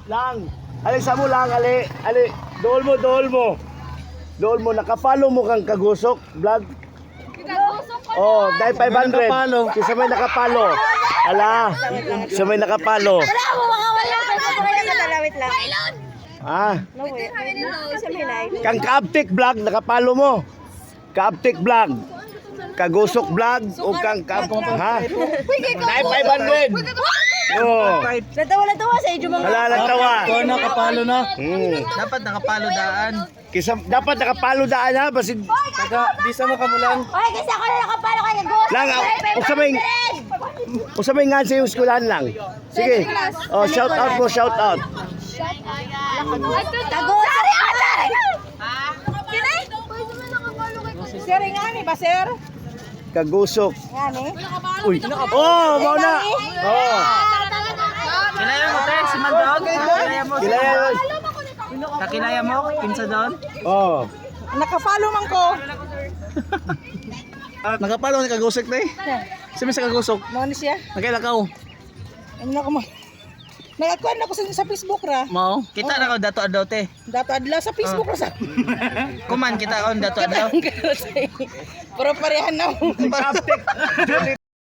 Lang. Ali sa mo lang, ali. Dool mo, nakapalo mo kang kagusok vlog. Oh, dahil 500. Kisa may nakapalo. Ala, sa may nakapalo. Wala mo makawala ka sa dalawit lang. Ah, No way. Sa may live. kang Kaaptik vlog, nakapalo mo. Kaaptik vlog. Kagusok vlog o kang ha? Dahil 500. Oh, Natawa sa idyo mga. wala lang tawa. Nakapalo na. Dapat nakapalo daan. Kisa dapat nakapalo daan ha, basin Di sa mo ka mo lang. Oy, kasi ako na nakapalo kay Ghost. lang. Usabay nga sa eskwelahan lang. Sige. Oh, shout out mo, shout out. Tagos. Sir, nga ni ba, sir? Kagusok. Nga ni. Uy. Oh, mau na. Oh. Kilaya mo tayo, si Mandog. Kilaya mo. Kilaya. Kakilaya mo, pinsa doon. Oh. Naka-follow man ko. Nakapalo ni kagusok na eh. Simi sa kagusok. Mo ni siya. Nakailakaw. Ano na ko mo? Nagakuan ako sa Facebook ra. Mao. Kita na ko dato adaw te. Dato adlaw sa Facebook ra sa. Kuman kita on dato adaw. Pero parehan na. Kaaptik.